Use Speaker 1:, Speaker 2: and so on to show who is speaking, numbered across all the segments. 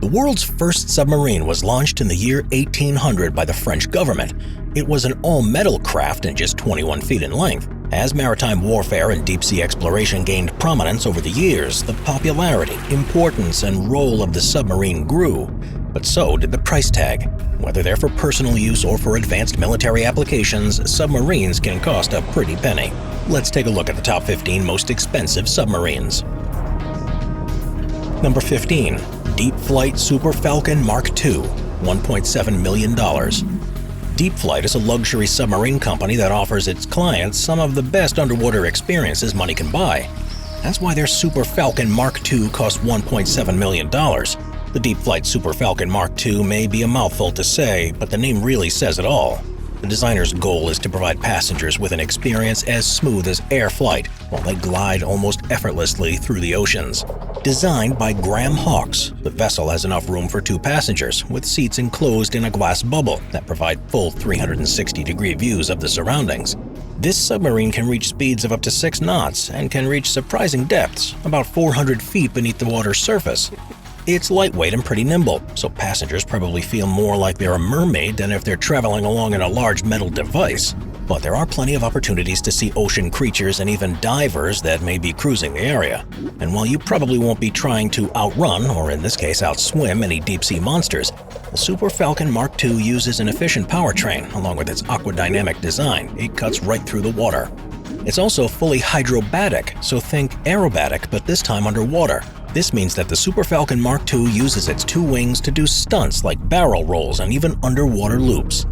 Speaker 1: The world's first submarine was launched in the year 1800 by the French government. It was an all-metal craft and just 21 feet in length. As maritime warfare and deep-sea exploration gained prominence over the years, the popularity, importance, and role of the submarine grew. But so did the price tag. Whether they're for personal use or for advanced military applications, submarines can cost a pretty penny. Let's take a look at the top 15 most expensive submarines. Number 15. Deep Flight Super Falcon Mark II, $1.7 million. Deep Flight is a luxury submarine company that offers its clients some of the best underwater experiences money can buy. That's why their Super Falcon Mark II cost $1.7 million. The Deep Flight Super Falcon Mark II may be a mouthful to say, but the name really says it all. The designer's goal is to provide passengers with an experience as smooth as air flight while they glide almost effortlessly through the oceans. Designed by Graham Hawkes, the vessel has enough room for 2 passengers, with seats enclosed in a glass bubble that provide full 360-degree views of the surroundings. This submarine can reach speeds of up to 6 knots and can reach surprising depths, about 400 feet beneath the water's surface. It's lightweight and pretty nimble, so passengers probably feel more like they're a mermaid than if they're traveling along in a large metal device. But there are plenty of opportunities to see ocean creatures and even divers that may be cruising the area. And while you probably won't be trying to outrun, or in this case outswim, any deep-sea monsters, the Super Falcon Mark II uses an efficient powertrain along with its aquadynamic design. It cuts right through the water. It's also fully hydrobatic, so think aerobatic, but this time underwater. This means that the Super Falcon Mark II uses its 2 wings to do stunts like barrel rolls and even underwater loops.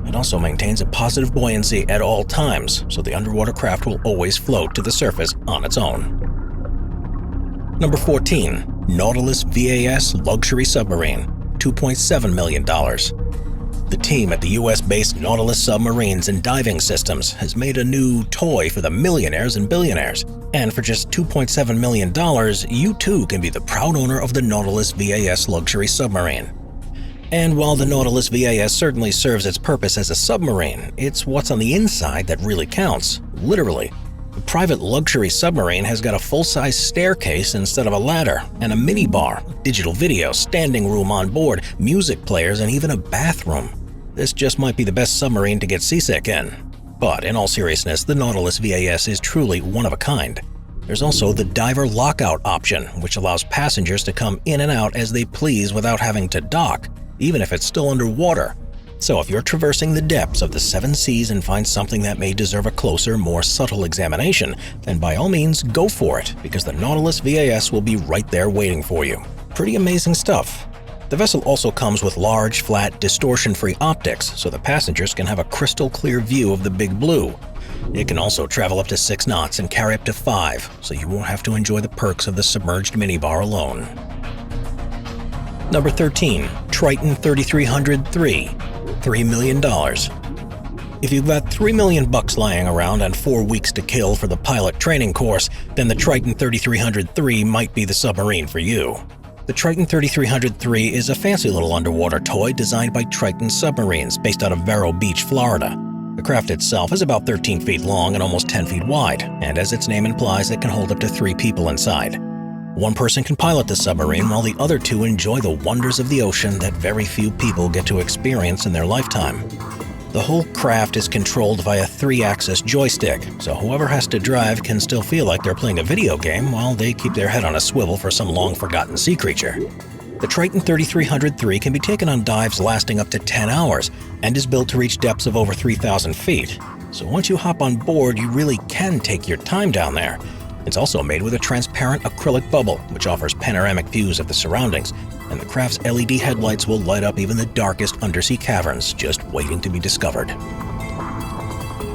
Speaker 1: It also maintains a positive buoyancy at all times, so the underwater craft will always float to the surface on its own. Number 14. Nautilus VAS Luxury Submarine, $2.7 million. The team at the US-based Nautilus Submarines and Diving Systems has made a new toy for the millionaires and billionaires. And for just $2.7 million, you too can be the proud owner of the Nautilus VAS Luxury Submarine. And while the Nautilus VAS certainly serves its purpose as a submarine, it's what's on the inside that really counts, literally. The private luxury submarine has got a full-size staircase instead of a ladder, and a minibar, digital video, standing room on board, music players, and even a bathroom. This just might be the best submarine to get seasick in. But in all seriousness, the Nautilus VAS is truly one of a kind. There's also the diver lockout option, which allows passengers to come in and out as they please without having to dock, even if it's still underwater. So if you're traversing the depths of the 7 seas and find something that may deserve a closer, more subtle examination, then by all means go for it, because the Nautilus VAS will be right there waiting for you. Pretty amazing stuff. The vessel also comes with large, flat, distortion-free optics, so the passengers can have a crystal-clear view of the Big Blue. It can also travel up to 6 knots and carry up to 5, so you won't have to enjoy the perks of the submerged minibar alone. Number 13. Triton 3300-3, $3 million. If you've got $3 million lying around and 4 weeks to kill for the pilot training course, then the Triton 3300-3 might be the submarine for you. The Triton 3300-3 is a fancy little underwater toy designed by Triton Submarines based out of Vero Beach, Florida. The craft itself is about 13 feet long and almost 10 feet wide, and as its name implies, it can hold up to 3 people inside. One person can pilot the submarine while the other 2 enjoy the wonders of the ocean that very few people get to experience in their lifetime. The whole craft is controlled via 3-axis joystick, so whoever has to drive can still feel like they're playing a video game while they keep their head on a swivel for some long-forgotten sea creature. The Triton 3300-3 can be taken on dives lasting up to 10 hours and is built to reach depths of over 3,000 feet. So once you hop on board, you really can take your time down there. It's also made with a transparent acrylic bubble, which offers panoramic views of the surroundings, and the craft's LED headlights will light up even the darkest undersea caverns just waiting to be discovered.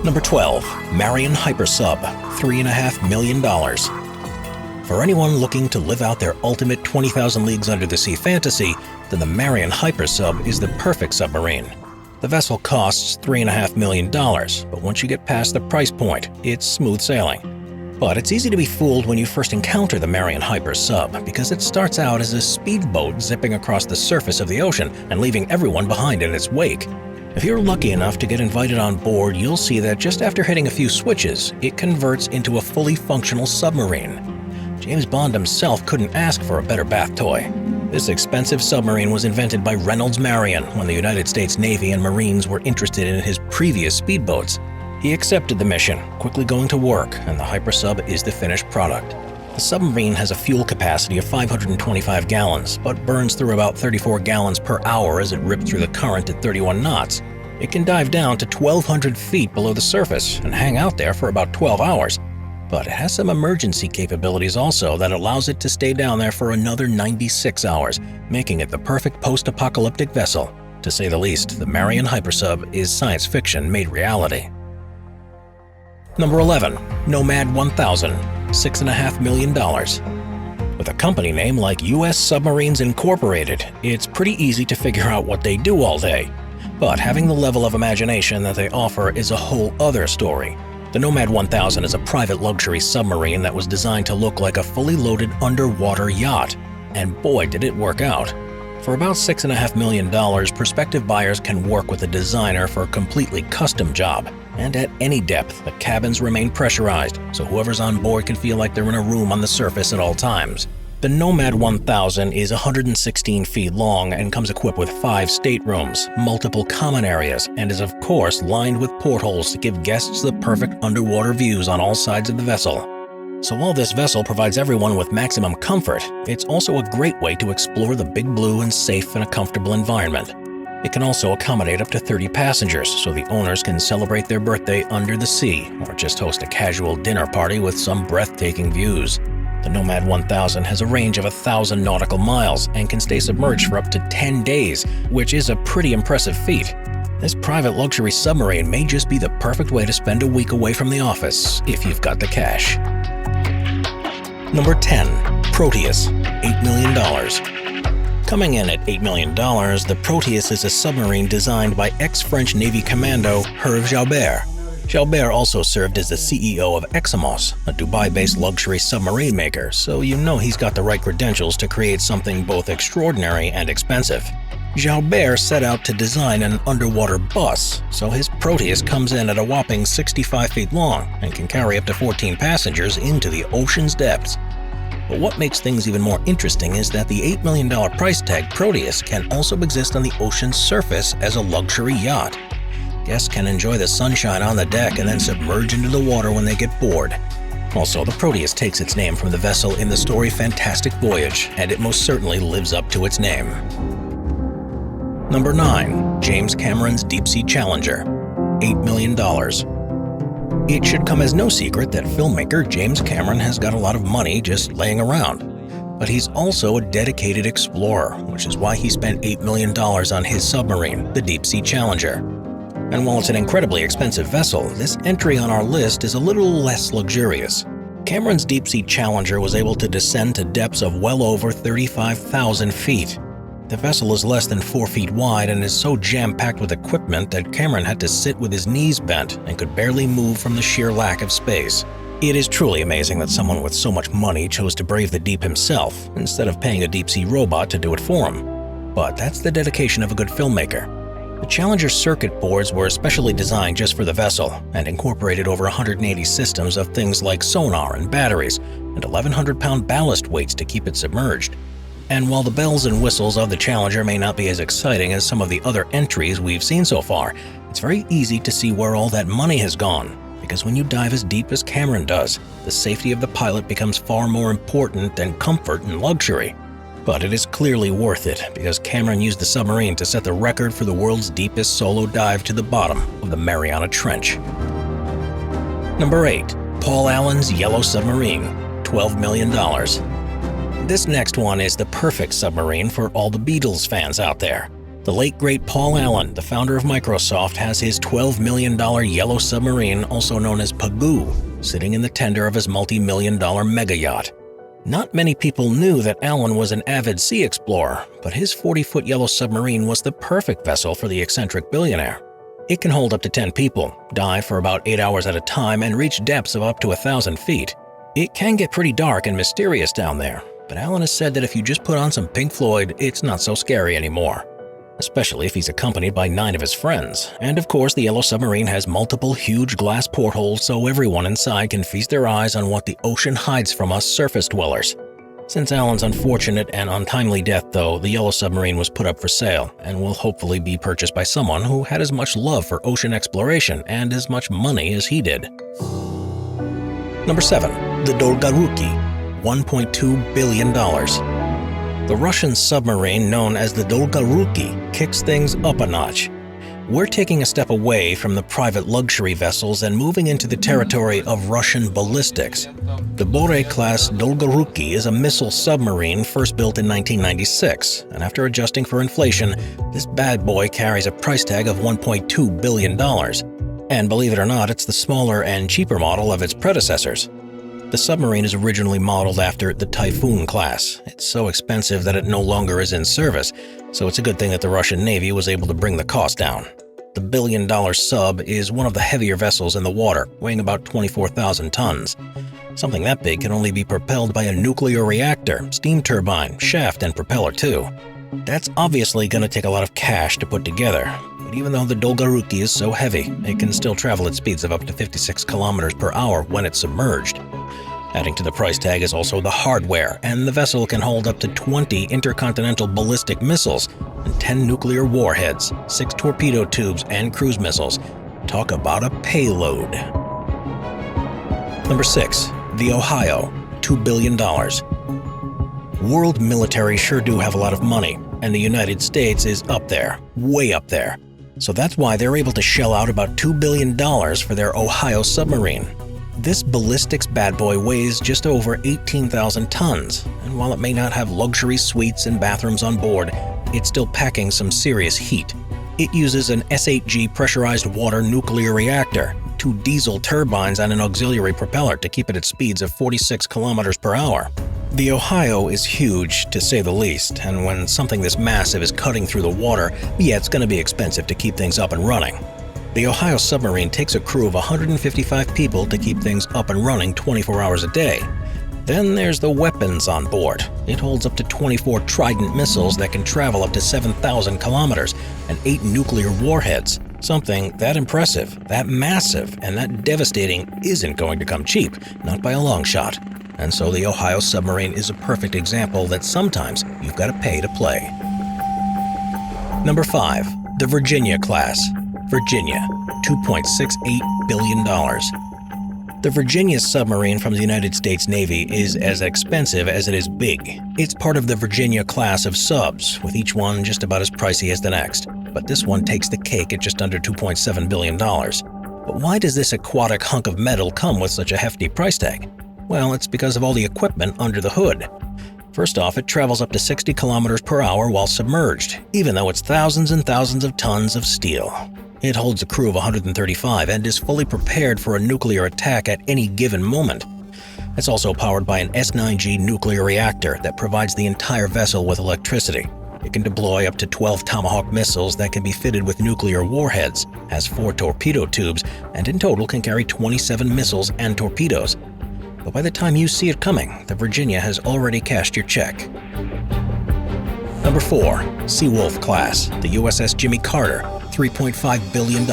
Speaker 1: Number 12. Marion Hyper Sub, $3.5 million. For anyone looking to live out their ultimate 20,000 Leagues Under the Sea fantasy, then the Marion Hyper Sub is the perfect submarine. The vessel costs $3.5 million, but once you get past the price point, it's smooth sailing. But it's easy to be fooled when you first encounter the Marion Hyper Sub, because it starts out as a speedboat zipping across the surface of the ocean and leaving everyone behind in its wake. If you're lucky enough to get invited on board, you'll see that just after hitting a few switches, it converts into a fully functional submarine. James Bond himself couldn't ask for a better bath toy. This expensive submarine was invented by Reynolds Marion when the United States Navy and Marines were interested in his previous speedboats. He accepted the mission, quickly going to work, and the Hyper Sub is the finished product. The submarine has a fuel capacity of 525 gallons, but burns through about 34 gallons per hour as it rips through the current at 31 knots. It can dive down to 1,200 feet below the surface and hang out there for about 12 hours. But it has some emergency capabilities also that allows it to stay down there for another 96 hours, making it the perfect post-apocalyptic vessel. To say the least, the Marion Hyper Sub is science fiction made reality. Number 11. Nomad 1000, $6.5 million. With a company name like US Submarines Incorporated, it's pretty easy to figure out what they do all day. But having the level of imagination that they offer is a whole other story. The Nomad 1000 is a private luxury submarine that was designed to look like a fully loaded underwater yacht. And boy, did it work out. For about $6.5 million, prospective buyers can work with a designer for a completely custom job. And at any depth, the cabins remain pressurized, so whoever's on board can feel like they're in a room on the surface at all times. The Nomad 1000 is 116 feet long and comes equipped with 5 staterooms, multiple common areas, and is of course lined with portholes to give guests the perfect underwater views on all sides of the vessel. So while this vessel provides everyone with maximum comfort, it's also a great way to explore the big blue and safe in a comfortable environment. It can also accommodate up to 30 passengers, so the owners can celebrate their birthday under the sea or just host a casual dinner party with some breathtaking views. The Nomad 1000 has a range of 1,000 nautical miles and can stay submerged for up to 10 days, which is a pretty impressive feat. This private luxury submarine may just be the perfect way to spend a week away from the office if you've got the cash. Number 10. Proteus, $8 million. Coming in at $8 million, the Proteus is a submarine designed by ex-French Navy Commando Hervé Jalbert. Jalbert also served as the CEO of Eximos, a Dubai-based luxury submarine maker, so you know he's got the right credentials to create something both extraordinary and expensive. Jalbert set out to design an underwater bus, so his Proteus comes in at a whopping 65 feet long and can carry up to 14 passengers into the ocean's depths. But what makes things even more interesting is that the $8 million price tag Proteus can also exist on the ocean's surface as a luxury yacht. Guests can enjoy the sunshine on the deck and then submerge into the water when they get bored. Also, the Proteus takes its name from the vessel in the story Fantastic Voyage, and it most certainly lives up to its name. Number 9. James Cameron's Deep-Sea Challenger, $8 million. It should come as no secret that filmmaker James Cameron has got a lot of money just laying around. But he's also a dedicated explorer, which is why he spent $8 million on his submarine, the Deep-Sea Challenger. And while it's an incredibly expensive vessel, this entry on our list is a little less luxurious. Cameron's Deep-Sea Challenger was able to descend to depths of well over 35,000 feet. The vessel is less than 4 feet wide and is so jam-packed with equipment that Cameron had to sit with his knees bent and could barely move from the sheer lack of space. It is truly amazing that someone with so much money chose to brave the deep himself instead of paying a deep-sea robot to do it for him. But that's the dedication of a good filmmaker. The Challenger's circuit boards were specially designed just for the vessel and incorporated over 180 systems of things like sonar and batteries and 1,100-pound ballast weights to keep it submerged. And while the bells and whistles of the Challenger may not be as exciting as some of the other entries we've seen so far, it's very easy to see where all that money has gone. Because when you dive as deep as Cameron does, the safety of the pilot becomes far more important than comfort and luxury. But it is clearly worth it, because Cameron used the submarine to set the record for the world's deepest solo dive to the bottom of the Mariana Trench. Number 8. Paul Allen's Yellow Submarine, $12 million. This next one is the perfect submarine for all the Beatles fans out there. The late great Paul Allen, the founder of Microsoft, has his $12 million yellow submarine, also known as Pagoo, sitting in the tender of his multi-million-dollar mega yacht. Not many people knew that Allen was an avid sea explorer, but his 40-foot yellow submarine was the perfect vessel for the eccentric billionaire. It can hold up to 10 people, dive for about 8 hours at a time, and reach depths of up to 1,000 feet. It can get pretty dark and mysterious down there, but Allen has said that if you just put on some Pink Floyd, it's not so scary anymore. Especially if he's accompanied by 9 of his friends. And of course, the Yellow Submarine has multiple huge glass portholes so everyone inside can feast their eyes on what the ocean hides from us surface dwellers. Since Alan's unfortunate and untimely death, though, the yellow submarine was put up for sale and will hopefully be purchased by someone who had as much love for ocean exploration and as much money as he did. Number 7. The Dolgoruki, $1.2 billion. The Russian submarine known as the Dolgoruki kicks things up a notch. We're taking a step away from the private luxury vessels and moving into the territory of Russian ballistics. The Bore-class Dolgoruki is a missile submarine first built in 1996, and after adjusting for inflation, this bad boy carries a price tag of $1.2 billion. And believe it or not, it's the smaller and cheaper model of its predecessors. The submarine is originally modeled after the Typhoon class. It's so expensive that it no longer is in service, so it's a good thing that the Russian Navy was able to bring the cost down. The billion-dollar sub is one of the heavier vessels in the water, weighing about 24,000 tons. Something that big can only be propelled by a nuclear reactor, steam turbine, shaft, and propeller too. That's obviously going to take a lot of cash to put together. But even though the Dolgoruki is so heavy, it can still travel at speeds of up to 56 kilometers per hour when it's submerged. Adding to the price tag is also the hardware, and the vessel can hold up to 20 intercontinental ballistic missiles and 10 nuclear warheads, 6 torpedo tubes, and cruise missiles. Talk about a payload. Number 6. The Ohio, $2 billion. World military sure do have a lot of money, and the United States is up there, way up there. So that's why they're able to shell out about $2 billion for their Ohio submarine. This ballistics bad boy weighs just over 18,000 tons, and while it may not have luxury suites and bathrooms on board, it's still packing some serious heat. It uses an S8G pressurized water nuclear reactor, 2 diesel turbines, and an auxiliary propeller to keep it at speeds of 46 kilometers per hour. The Ohio is huge, to say the least, and when something this massive is cutting through the water, yeah, it's going to be expensive to keep things up and running. The Ohio submarine takes a crew of 155 people to keep things up and running 24 hours a day. Then there's the weapons on board. It holds up to 24 Triton missiles that can travel up to 7,000 kilometers and 8 nuclear warheads. Something that impressive, that massive, and that devastating isn't going to come cheap, not by a long shot. And so the Ohio submarine is a perfect example that sometimes you've got to pay to play. Number 5. The Virginia class. Virginia, $2.68 billion. The Virginia submarine from the United States Navy is as expensive as it is big. It's part of the Virginia class of subs, with each one just about as pricey as the next. But this one takes the cake at just under $2.7 billion. But why does this aquatic hunk of metal come with such a hefty price tag? Well, it's because of all the equipment under the hood. First off, it travels up to 60 kilometers per hour while submerged, even though it's thousands and thousands of tons of steel. It holds a crew of 135 and is fully prepared for a nuclear attack at any given moment. It's also powered by an S9G nuclear reactor that provides the entire vessel with electricity. It can deploy up to 12 Tomahawk missiles that can be fitted with nuclear warheads, has 4 torpedo tubes, and in total can carry 27 missiles and torpedoes. But by the time you see it coming, the Virginia has already cashed your check. Number 4. Seawolf class, the USS Jimmy Carter, $3.5 billion.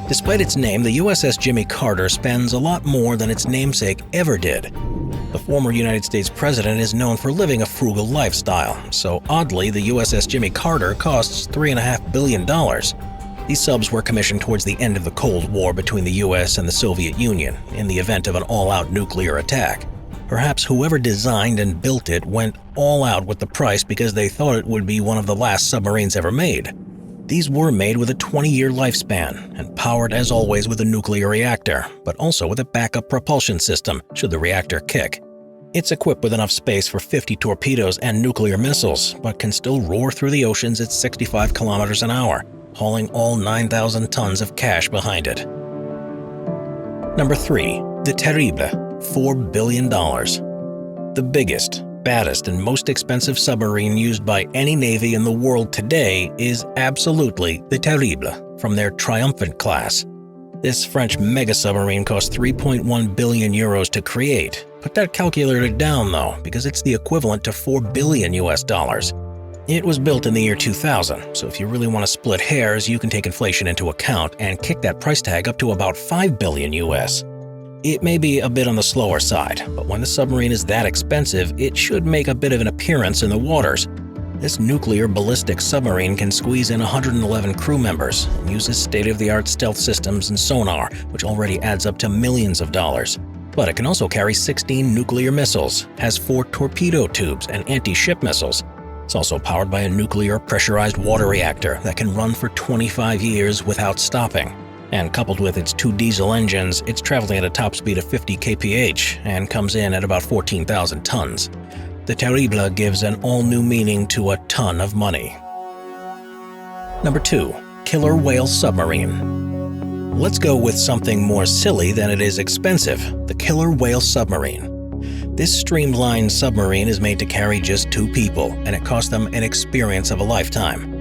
Speaker 1: Despite its name, the USS Jimmy Carter spends a lot more than its namesake ever did. The former United States president is known for living a frugal lifestyle, so oddly, the USS Jimmy Carter costs $3.5 billion. These subs were commissioned towards the end of the Cold War between the US and the Soviet Union, in the event of an all-out nuclear attack. Perhaps whoever designed and built it went all out with the price because they thought it would be one of the last submarines ever made. These were made with a 20-year lifespan and powered as always with a nuclear reactor, but also with a backup propulsion system should the reactor kick. It's equipped with enough space for 50 torpedoes and nuclear missiles, but can still roar through the oceans at 65 kilometers an hour, hauling all 9,000 tons of cash behind it. Number 3. The Terrible, $4 billion. The biggest, baddest, and most expensive submarine used by any navy in the world today is absolutely the Terrible from their Triumphant class. This French mega-submarine cost 3.1 billion euros to create. Put that calculator down though, because it's the equivalent to 4 billion US dollars. It was built in the year 2000, so if you really want to split hairs, you can take inflation into account and kick that price tag up to about 5 billion US. It may be a bit on the slower side, but when the submarine is that expensive, it should make a bit of an appearance in the waters. This nuclear ballistic submarine can squeeze in 111 crew members and uses state-of-the-art stealth systems and sonar, which already adds up to millions of dollars. But it can also carry 16 nuclear missiles, has 4 torpedo tubes and anti-ship missiles. It's also powered by a nuclear pressurized water reactor that can run for 25 years without stopping. And coupled with its 2 diesel engines, it's traveling at a top speed of 50 kph and comes in at about 14,000 tons. The terrible gives an all-new meaning to a ton of money. Number 2. Killer Whale Submarine. Let's go with something more silly than it is expensive, the Killer Whale Submarine. This streamlined submarine is made to carry just 2 people, and it cost them an experience of a lifetime.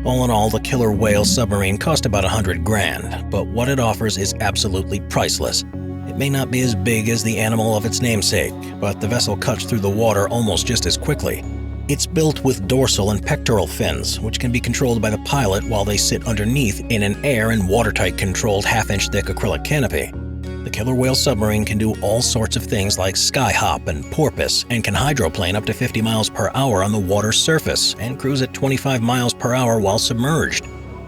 Speaker 1: All in all, the Killer Whale Submarine cost about $100,000, but what it offers is absolutely priceless. It may not be as big as the animal of its namesake, but the vessel cuts through the water almost just as quickly. It's built with dorsal and pectoral fins, which can be controlled by the pilot while they sit underneath in an air and watertight controlled half-inch thick acrylic canopy. The Killer Whale Submarine can do all sorts of things like skyhop and porpoise, and can hydroplane up to 50 miles per hour on the water's surface and cruise at 25 miles per hour while submerged.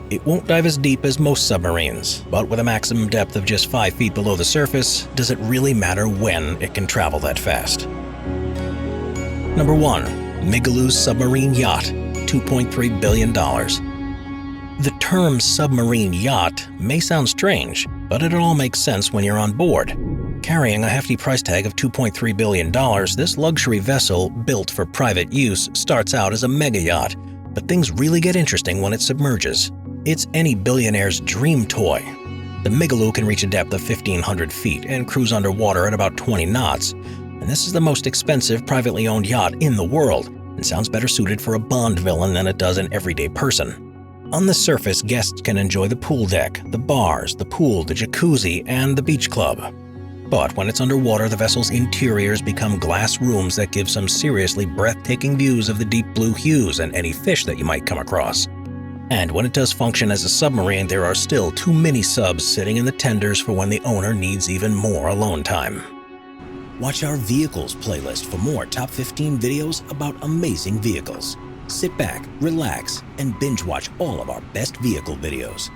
Speaker 1: It won't dive as deep as most submarines, but with a maximum depth of just 5 feet below the surface, does it really matter when it can travel that fast? Number 1. Megaloo Submarine Yacht, $2.3 billion. The term submarine yacht may sound strange, but it all makes sense when you're on board. Carrying a hefty price tag of $2.3 billion, this luxury vessel, built for private use, starts out as a mega yacht, but things really get interesting when it submerges. It's any billionaire's dream toy. The Megaloo can reach a depth of 1,500 feet and cruise underwater at about 20 knots. And this is the most expensive privately owned yacht in the world, and sounds better suited for a Bond villain than it does an everyday person. On the surface, guests can enjoy the pool deck, the bars, the pool, the jacuzzi, and the beach club. But when it's underwater, the vessel's interiors become glass rooms that give some seriously breathtaking views of the deep blue hues and any fish that you might come across. And when it does function as a submarine, there are still 2 mini-subs sitting in the tenders for when the owner needs even more alone time. Watch our Vehicles playlist for more top 15 videos about amazing vehicles. Sit back, relax, and binge watch all of our best vehicle videos.